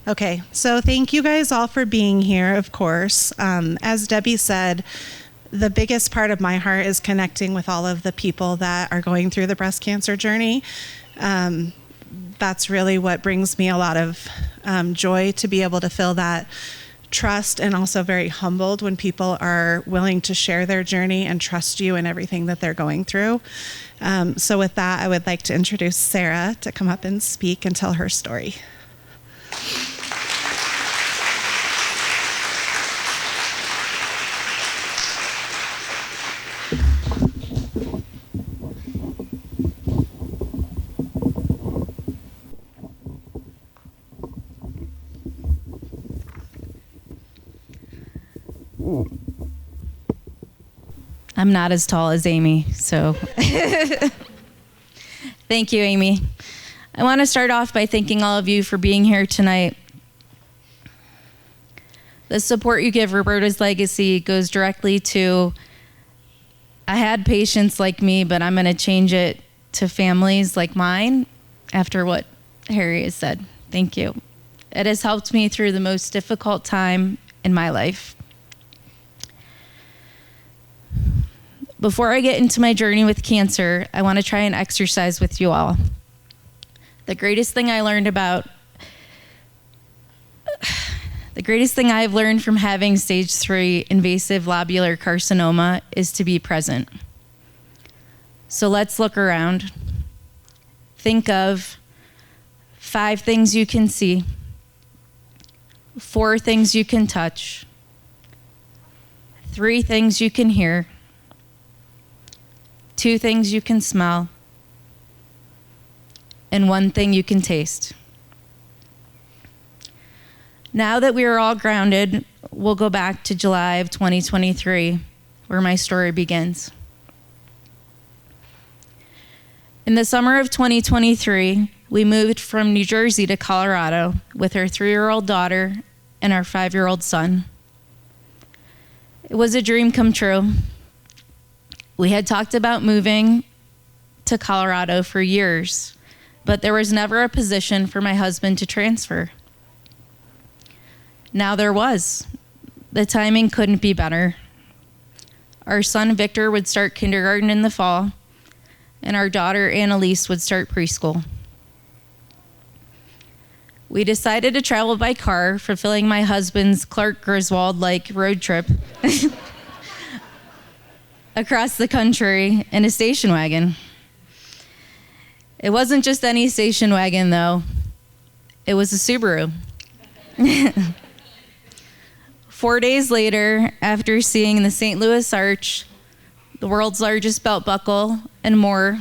Okay, so thank you guys all for being here, of course. As Debbie said, the biggest part of my heart is connecting with all of the people that are going through the breast cancer journey. That's really what brings me a lot of joy, to be able to feel that trust, and also very humbled when people are willing to share their journey and trust you in everything that they're going through. So with that, I would like to introduce Sarah to come up and speak and tell her story. I'm not as tall as Amy, so thank you, Amy. I want to start off by thanking all of you for being here tonight. The support you give Roberta's legacy goes directly to, I had patients like me, but I'm going to change it to families like mine after what Harry has said. Thank you. It has helped me through the most difficult time in my life. Before I get into my journey with cancer, I want to try and exercise with you all. The greatest thing I've learned from having stage 3 invasive lobular carcinoma is to be present. So let's look around. Think of 5 things you can see, 4 things you can touch, 3 things you can hear, 2 things you can smell, and 1 thing you can taste. Now that we are all grounded, we'll go back to July of 2023, where my story begins. In the summer of 2023, we moved from New Jersey to Colorado with our 3-year-old daughter and our 5-year-old son. It was a dream come true. We had talked about moving to Colorado for years, but there was never a position for my husband to transfer. Now there was. The timing couldn't be better. Our son Victor would start kindergarten in the fall, and our daughter Annalise would start preschool. We decided to travel by car, fulfilling my husband's Clark Griswold-like road trip across the country in a station wagon. It wasn't just any station wagon, though. It was a Subaru. 4 days later, after seeing the St. Louis Arch, the world's largest belt buckle, and more,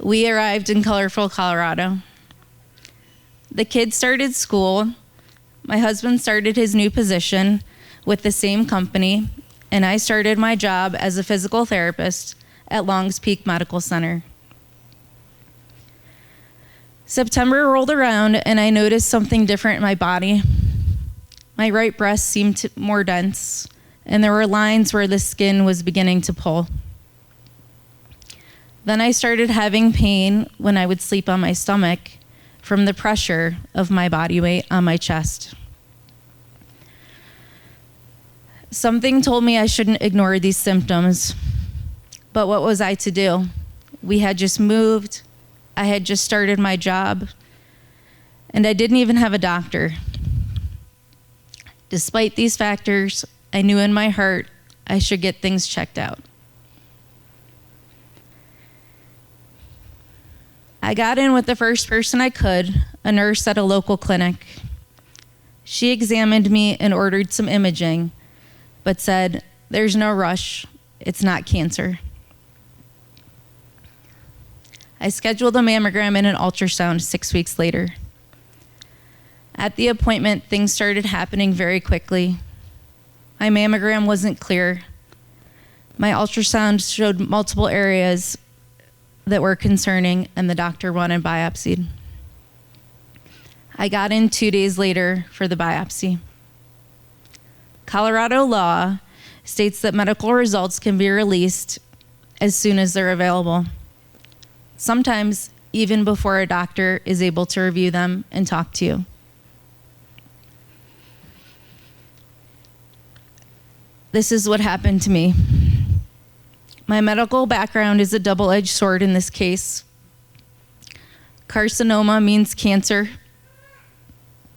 we arrived in colorful Colorado. The kids started school. My husband started his new position with the same company, and I started my job as a physical therapist at Longs Peak Medical Center. September rolled around, and I noticed something different in my body. My right breast seemed more dense, and there were lines where the skin was beginning to pull. Then I started having pain when I would sleep on my stomach from the pressure of my body weight on my chest. Something told me I shouldn't ignore these symptoms, but what was I to do? We had just moved, I had just started my job, and I didn't even have a doctor. Despite these factors, I knew in my heart I should get things checked out. I got in with the first person I could, a nurse at a local clinic. She examined me and ordered some imaging, but said, "There's no rush, it's not cancer." I scheduled a mammogram and an ultrasound 6 weeks later. At the appointment, things started happening very quickly. My mammogram wasn't clear. My ultrasound showed multiple areas that were concerning, and the doctor wanted biopsied. I got in 2 days later for the biopsy. Colorado law states that medical results can be released as soon as they're available, sometimes even before a doctor is able to review them and talk to you. this is what happened to me. My medical background is a double-edged sword in this case. Carcinoma means cancer.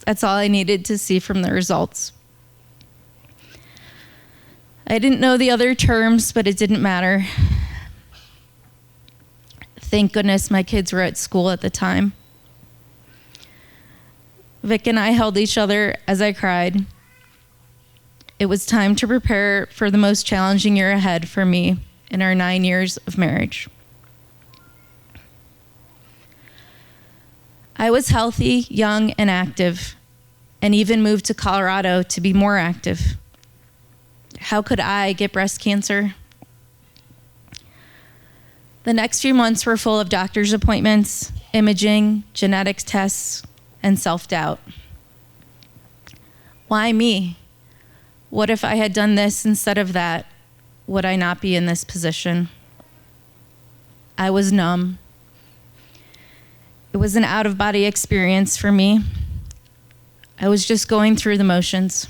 That's all I needed to see from the results. I didn't know the other terms, but it didn't matter. Thank goodness my kids were at school at the time. Vic and I held each other as I cried. It was time to prepare for the most challenging year ahead for me in our 9 years of marriage. I was healthy, young, and active, and even moved to Colorado to be more active. How could I get breast cancer? The next few months were full of doctor's appointments, imaging, genetics tests, and self-doubt. Why me? What if I had done this instead of that? Would I not be in this position? I was numb. It was an out-of-body experience for me. I was just going through the motions.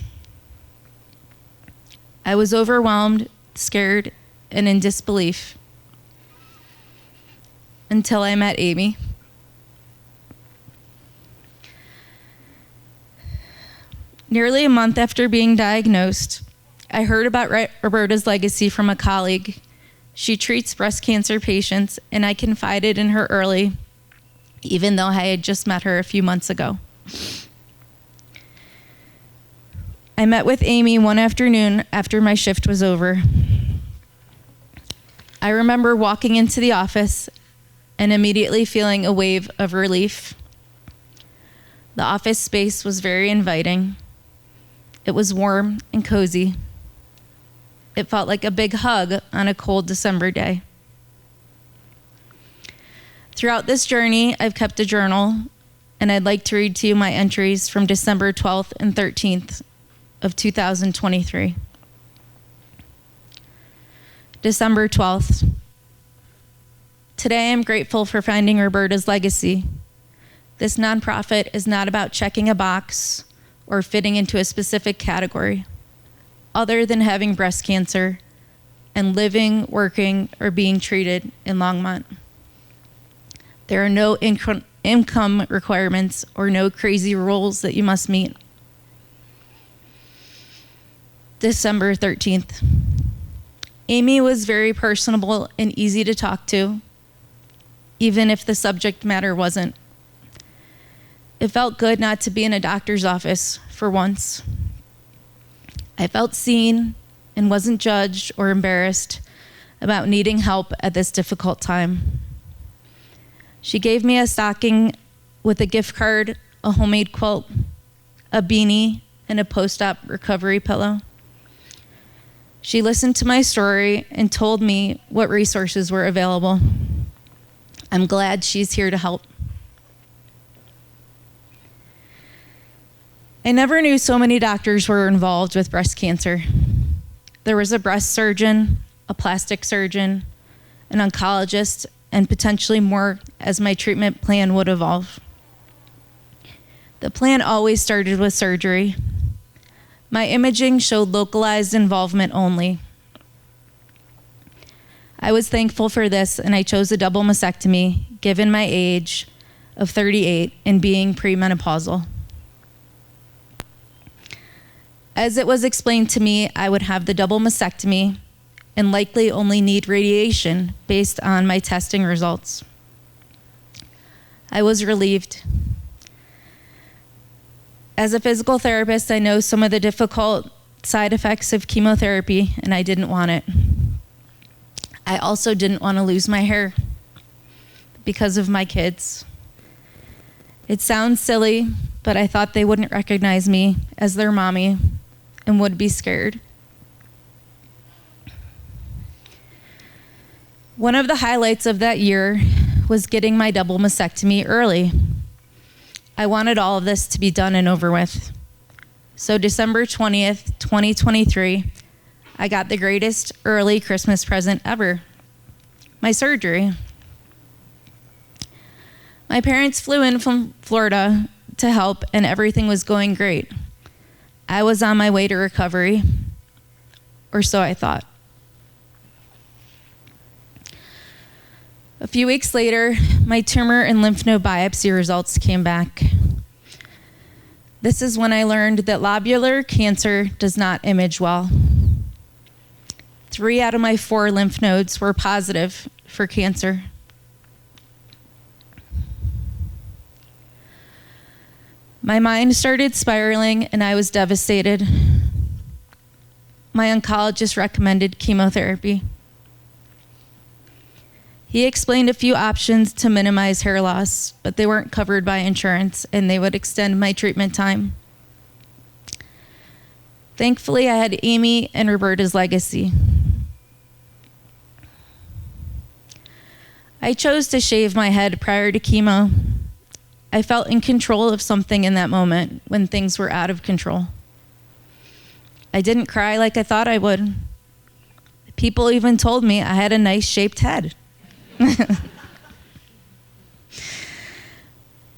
I was overwhelmed, scared, and in disbelief until I met Amy. Nearly a month after being diagnosed, I heard about Roberta's legacy from a colleague. She treats breast cancer patients, and I confided in her early, even though I had just met her a few months ago. I met with Amy one afternoon after my shift was over. I remember walking into the office and immediately feeling a wave of relief. The office space was very inviting. It was warm and cozy. It felt like a big hug on a cold December day. Throughout this journey, I've kept a journal, and I'd like to read to you my entries from December 12th and 13th of 2023. December 12th. Today, I'm grateful for finding Roberta's legacy. This nonprofit is not about checking a box or fitting into a specific category, other than having breast cancer and living, working, or being treated in Longmont. There are no income requirements or no crazy rules that you must meet. December 13th. Amy was very personable and easy to talk to, even if the subject matter wasn't. It felt good not to be in a doctor's office for once. I felt seen and wasn't judged or embarrassed about needing help at this difficult time. She gave me a stocking with a gift card, a homemade quilt, a beanie, and a post-op recovery pillow. She listened to my story and told me what resources were available. I'm glad she's here to help. I never knew so many doctors were involved with breast cancer. There was a breast surgeon, a plastic surgeon, an oncologist, and potentially more as my treatment plan would evolve. The plan always started with surgery. My imaging showed localized involvement only. I was thankful for this, and I chose a double mastectomy, given my age of 38 and being premenopausal. As it was explained to me, I would have the double mastectomy and likely only need radiation based on my testing results. I was relieved. As a physical therapist, I know some of the difficult side effects of chemotherapy, and I didn't want it. I also didn't want to lose my hair because of my kids. It sounds silly, but I thought they wouldn't recognize me as their mommy and would be scared. One of the highlights of that year was getting my double mastectomy early. I wanted all of this to be done and over with. So December 20th, 2023, I got the greatest early Christmas present ever, my surgery. My parents flew in from Florida to help, and everything was going great. I was on my way to recovery. or so I thought. A few weeks later, my tumor and lymph node biopsy results came back. This is when I learned that lobular cancer does not image well. 3 out of my 4 lymph nodes were positive for cancer. My mind started spiraling and I was devastated. My oncologist recommended chemotherapy. He explained a few options to minimize hair loss, but they weren't covered by insurance and they would extend my treatment time. Thankfully, I had Amy and Roberta's legacy. I chose to shave my head prior to chemo. I felt in control of something in that moment when things were out of control. I didn't cry like I thought I would. People even told me I had a nice shaped head.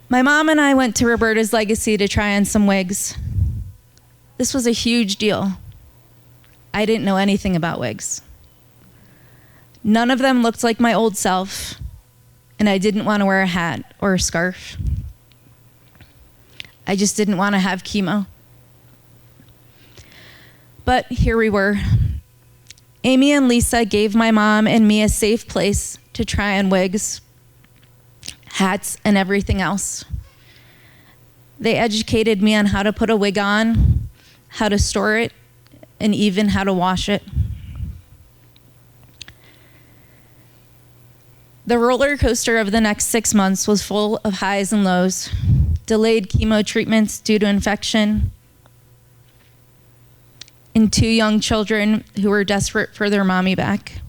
My mom and I went to Roberta's legacy to try on some wigs. This was a huge deal. I didn't know anything about wigs. None of them looked like my old self, and I didn't want to wear a hat or a scarf. I just didn't want to have chemo. But here we were. Amy and Lisa gave my mom and me a safe place to try on wigs, hats, and everything else. They educated me on how to put a wig on, how to store it, and even how to wash it. The roller coaster of the next 6 months was full of highs and lows, delayed chemo treatments due to infection, and 2 young children who were desperate for their mommy back.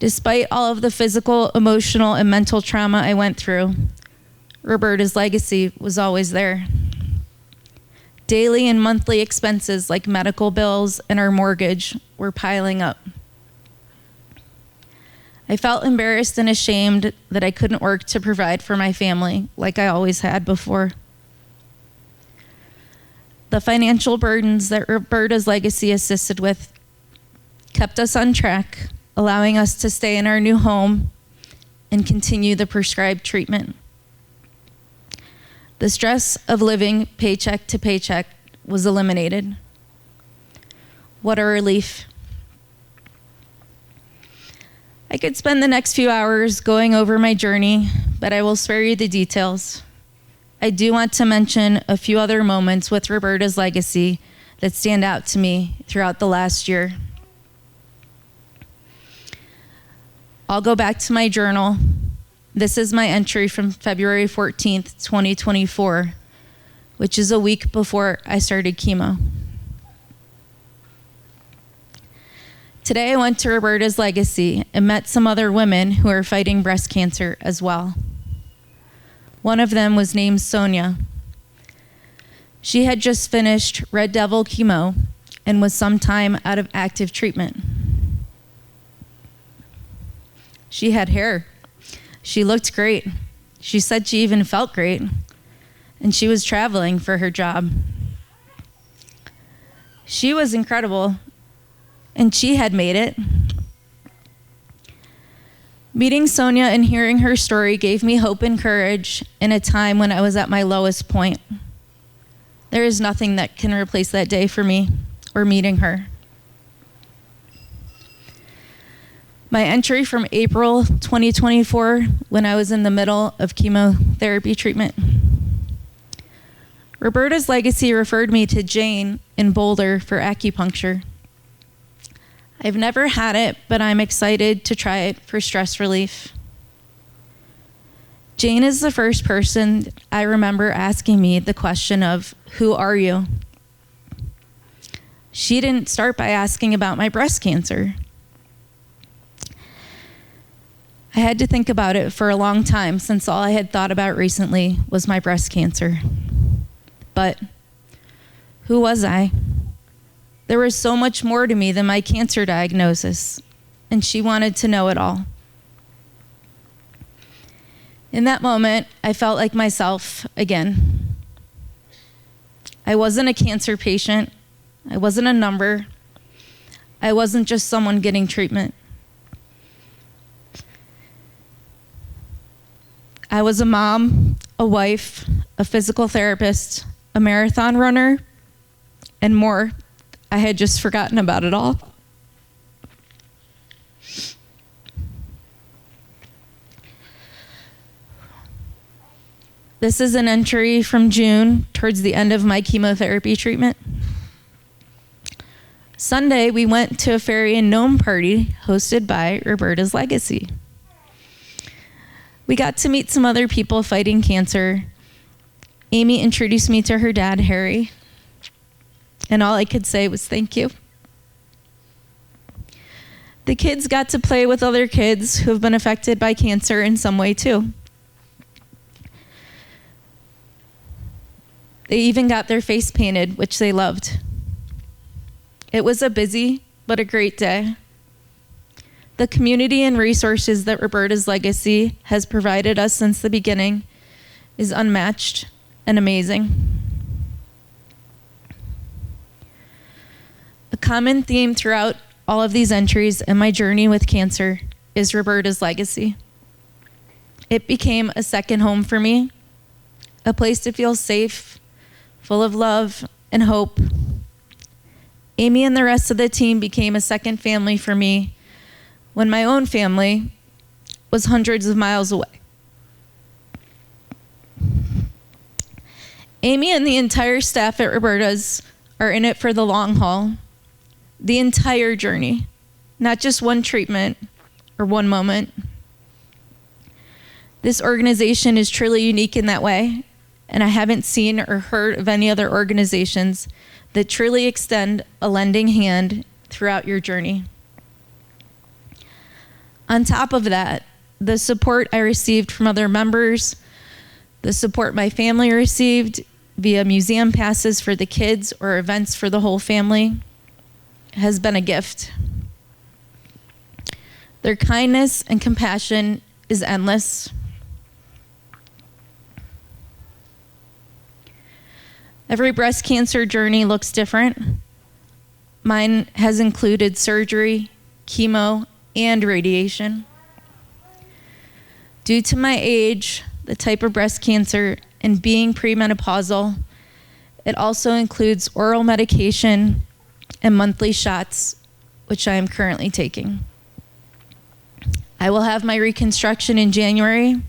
Despite all of the physical, emotional, and mental trauma I went through, Roberta's legacy was always there. Daily and monthly expenses like medical bills and our mortgage were piling up. I felt embarrassed and ashamed that I couldn't work to provide for my family like I always had before. The financial burdens that Roberta's legacy assisted with kept us on track, allowing us to stay in our new home and continue the prescribed treatment. The stress of living paycheck to paycheck was eliminated. What a relief. I could spend the next few hours going over my journey, but I will spare you the details. I do want to mention a few other moments with Roberta's legacy that stand out to me throughout the last year. I'll go back to my journal. This is my entry from February 14th, 2024, which is a week before I started chemo. Today I went to Roberta's legacy and met some other women who are fighting breast cancer as well. One of them was named Sonia. She had just finished Red Devil chemo and was some time out of active treatment. She had hair. She looked great. She said she even felt great. And she was traveling for her job. She was incredible, and she had made it. Meeting Sonia and hearing her story gave me hope and courage in a time when I was at my lowest point. There is nothing that can replace that day for me or meeting her. My entry from April 2024, when I was in the middle of chemotherapy treatment. Roberta's legacy referred me to Jane in Boulder for acupuncture. I've never had it, but I'm excited to try it for stress relief. Jane is the first person I remember asking me the question of, "Who are you?" She didn't start by asking about my breast cancer. I had to think about it for a long time since all I had thought about recently was my breast cancer. But who was I? There was so much more to me than my cancer diagnosis, and she wanted to know it all. In that moment, I felt like myself again. I wasn't a cancer patient, I wasn't a number. I wasn't just someone getting treatment. I was a mom, a wife, a physical therapist, a marathon runner, and more. I had just forgotten about it all. This is an entry from June towards the end of my chemotherapy treatment. Sunday, we went to a fairy and gnome party hosted by Roberta's Legacy. We got to meet some other people fighting cancer. Amy introduced me to her dad, Harry, and all I could say was thank you. The kids got to play with other kids who have been affected by cancer in some way too. They even got their face painted, which they loved. It was a busy but a great day. The community and resources that Roberta's Legacy has provided us since the beginning is unmatched and amazing. A common theme throughout all of these entries and my journey with cancer is Roberta's Legacy. It became a second home for me, a place to feel safe, full of love and hope. Amy and the rest of the team became a second family for me when my own family was hundreds of miles away. Amy and the entire staff at Roberta's are in it for the long haul, the entire journey, not just one treatment or one moment. This organization is truly unique in that way, and I haven't seen or heard of any other organizations that truly extend a lending hand throughout your journey. On top of that, the support I received from other members, the support my family received via museum passes for the kids or events for the whole family, has been a gift. Their kindness and compassion is endless. Every breast cancer journey looks different. Mine has included surgery, chemo, and radiation. Due to my age, the type of breast cancer, and being premenopausal, it also includes oral medication and monthly shots, which I am currently taking. I will have my reconstruction in January,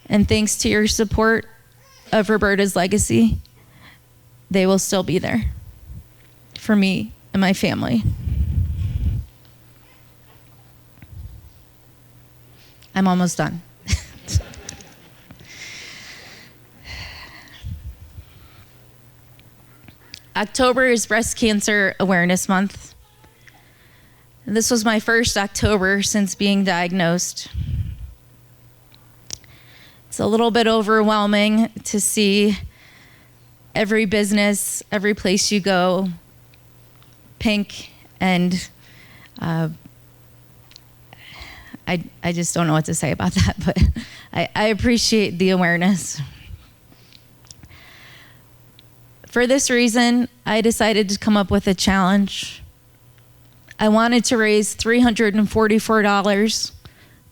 and thanks to your support of Roberta's Legacy, they will still be there for me and my family. I'm almost done. October is Breast Cancer Awareness Month. This was my first October since being diagnosed. It's a little bit overwhelming to see every business, every place you go, pink, and I just don't know what to say about that, but I appreciate the awareness. For this reason, I decided to come up with a challenge. I wanted to raise $344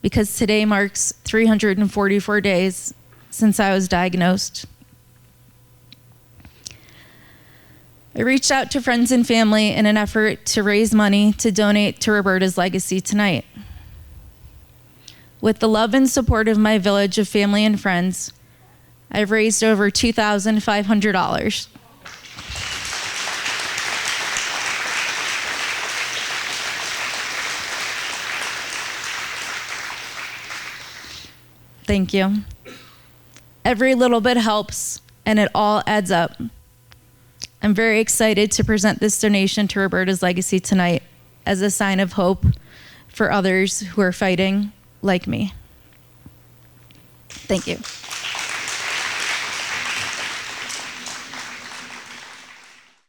because today marks 344 days since I was diagnosed. I reached out to friends and family in an effort to raise money to donate to Roberta's Legacy tonight. With the love and support of my village of family and friends, I've raised over $2,500. Thank you. Every little bit helps, and it all adds up. I'm very excited to present this donation to Roberta's Legacy tonight as a sign of hope for others who are fighting like me. Thank you.